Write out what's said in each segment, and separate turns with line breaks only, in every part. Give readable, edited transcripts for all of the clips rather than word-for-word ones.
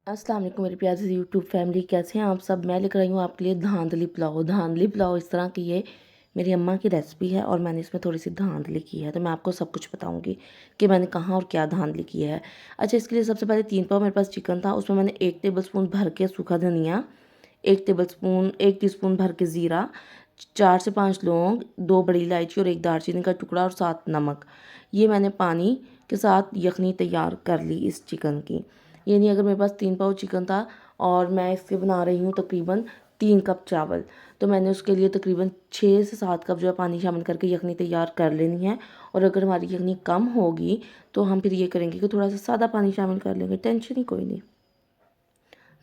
अस्सलाम वालेकुम मेरी प्यारी सी यूट्यूब फैमिली, कैसे हैं आप सब। मैं लेकर आई हूँ आपके लिए धांधली पुलाव। धांधली पुलाव इस तरह की ये मेरी अम्मा की रेसिपी है और मैंने इसमें थोड़ी सी धांधली की है, तो मैं आपको सब कुछ बताऊंगी कि मैंने कहाँ और क्या धांधली की है। अच्छा, इसके लिए सबसे पहले 3 पाव मेरे पास चिकन था, उसमें मैंने 1 टेबलस्पून भर के सूखा धनिया, 1 टीस्पून भर के ज़ीरा, 4 से 5 लौंग, 2 बड़ी इलायची और 1 दालचीनी का टुकड़ा और 7 नमक, ये मैंने पानी के साथ यखनी तैयार कर ली इस चिकन की। ये नहीं, अगर मेरे पास 3 पाव चिकन था और मैं इसके बना रही हूँ तकरीबन 3 कप चावल, तो मैंने उसके लिए तकरीबन 6 से 7 कप जो है पानी शामिल करके यखनी तैयार कर लेनी है। और अगर हमारी यखनी कम होगी तो हम फिर ये करेंगे कि थोड़ा सा सादा पानी शामिल कर लेंगे, टेंशन ही कोई नहीं,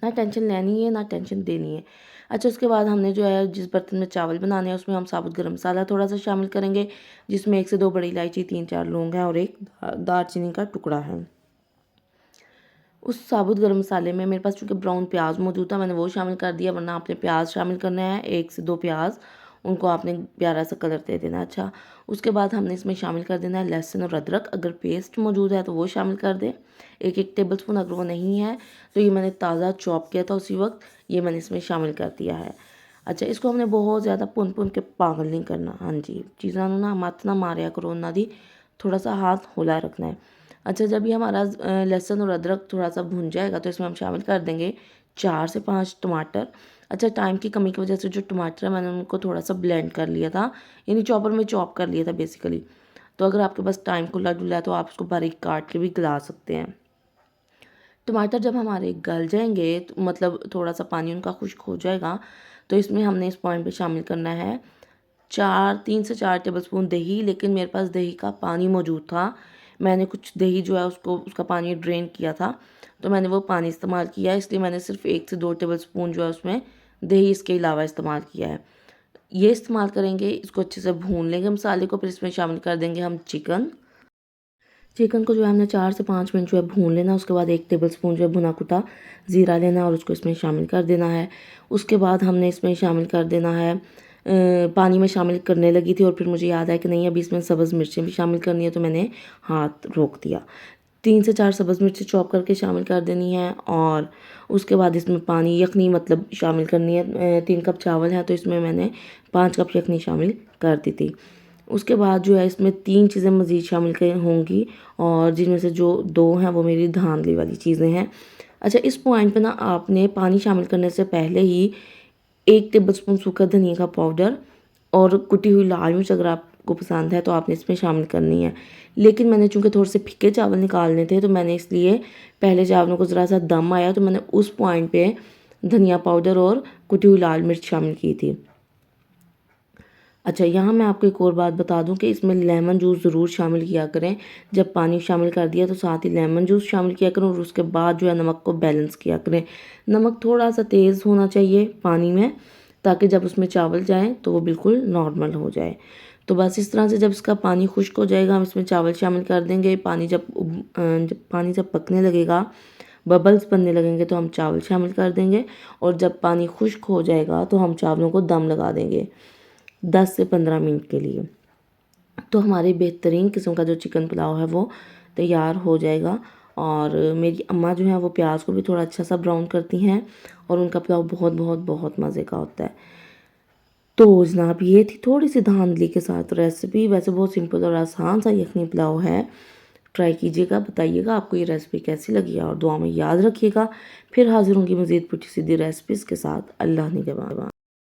ना टेंशन लेनी है ना टेंशन देनी है। अच्छा, उसके बाद हमने जो है जिस बर्तन में चावल बनाने हैं उसमें हम साबुत गरम मसाला थोड़ा सा शामिल करेंगे, जिसमें 1 से 2 बड़ी इलायची, 3-4 लौंग हैं और 1 दालचीनी का टुकड़ा है। उस साबुत गरम मसाले में मेरे पास चूँकि ब्राउन प्याज मौजूद था, मैंने वो शामिल कर दिया, वरना आपने प्याज शामिल करना है 1 से 2 प्याज, उनको आपने प्यारा सा कलर दे देना। अच्छा, उसके बाद हमने इसमें शामिल कर देना है लहसुन और अदरक, अगर पेस्ट मौजूद है तो वो शामिल कर दें 1-1 टेबलस्पून, अगर वो नहीं है तो ये मैंने ताज़ा चॉप किया था उसी वक्त, ये मैंने इसमें शामिल कर दिया है। अच्छा, इसको हमने बहुत ज़्यादा भुन के पागल नहीं करना। हाँ जी, चीज़ों ना मत ना मारिया करो उन्हों दी, थोड़ा सा हाथ खुला रखना है। अच्छा, जब ये हमारा लहसुन और अदरक थोड़ा सा भुन जाएगा तो इसमें हम शामिल कर देंगे 4 से 5 टमाटर। अच्छा, टाइम की कमी की वजह से जो टमाटर है मैंने उनको थोड़ा सा ब्लेंड कर लिया था, यानी चॉपर में चॉप कर लिया था बेसिकली। तो अगर आपके पास टाइम खुला डुला है तो आप उसको बारीक काट के भी गला सकते हैं। टमाटर जब हमारे गल जाएंगे तो मतलब थोड़ा सा पानी उनका खुश्क हो जाएगा, तो इसमें हमने इस पॉइंट पे शामिल करना है 3 से 4 टेबलस्पून दही। लेकिन मेरे पास दही का पानी मौजूद था, मैंने कुछ दही जो है उसको उसका पानी ड्रेन किया था, तो मैंने वो पानी इस्तेमाल किया है, इसलिए मैंने सिर्फ 1 से 2 टेबलस्पून जो है उसमें दही इसके अलावा इस्तेमाल किया है। ये इस्तेमाल करेंगे, इसको अच्छे से भून लेंगे मसाले को, फिर इसमें शामिल कर देंगे हम चिकन। चिकन को जो है हमने 4 से 5 मिनट जो है भून लेना, उसके बाद 1 टेबलस्पून जो है भुना कुटा ज़ीरा लेना और उसको इसमें शामिल कर देना है। उसके बाद हमने इसमें शामिल कर देना है पानी में शामिल करने लगी थी और फिर मुझे याद आया कि नहीं, अभी इसमें सब्ज़ मिर्चें भी शामिल करनी है, तो मैंने हाथ रोक दिया। 3 से 4 सब्ज़ मिर्चें चॉप करके शामिल कर देनी है और उसके बाद इसमें पानी यखनी मतलब शामिल करनी है। 3 कप चावल है तो इसमें मैंने 5 कप यखनी शामिल कर दी थी। उसके बाद जो है इसमें 3 चीज़ें मज़ीद शामिल होंगी और जिनमें से जो 2 हैं वो मेरी धांधली वाली चीज़ें हैं। अच्छा, इस पॉइंट पे ना आपने पानी शामिल करने से पहले ही 1 टेबलस्पून सूखा धनिया का पाउडर और कुटी हुई लाल मिर्च अगर आपको पसंद है तो आपने इसमें शामिल करनी है। लेकिन मैंने चूँकि थोड़े से फीके चावल निकालने थे तो मैंने इसलिए पहले चावलों को ज़रा सा दम आया तो मैंने उस पॉइंट पे धनिया पाउडर और कुटी हुई लाल मिर्च शामिल की थी। अच्छा, यहाँ मैं आपको एक और बात बता दूँ कि इसमें लेमन जूस ज़रूर शामिल किया करें। जब पानी शामिल कर दिया तो साथ ही लेमन जूस शामिल किया करें और उसके बाद जो है नमक को बैलेंस किया करें। नमक थोड़ा सा तेज़ होना चाहिए पानी में, ताकि जब उसमें चावल जाएँ तो वो बिल्कुल नॉर्मल हो जाए। तो बस इस तरह से जब इसका पानी खुश्क हो जाएगा हम इसमें चावल शामिल कर देंगे। पानी जब पकने लगेगा, बबल्स बनने लगेंगे तो हम चावल शामिल कर देंगे और जब पानी खुश्क हो जाएगा तो हम चावलों को दम लगा देंगे 10 से 15 मिनट के लिए। तो हमारी बेहतरीन किस्म का जो चिकन पुलाव है वो तैयार हो जाएगा। और मेरी अम्मा जो है वो प्याज को भी थोड़ा अच्छा सा ब्राउन करती हैं और उनका पुलाव बहुत बहुत बहुत मज़े का होता है। तो जनाब, ये थी थोड़ी सी धांधली के साथ रेसिपी। वैसे बहुत सिंपल और आसान सा यखनी पुलाव है, ट्राई कीजिएगा, बताइएगा आपको ये रेसिपी कैसी लगी और दुआ में याद रखिएगा। फिर हाजिर होंगी मज़ीद पुठी सीधी रेसिपीज़ के साथ। अल्लाह निगहबान।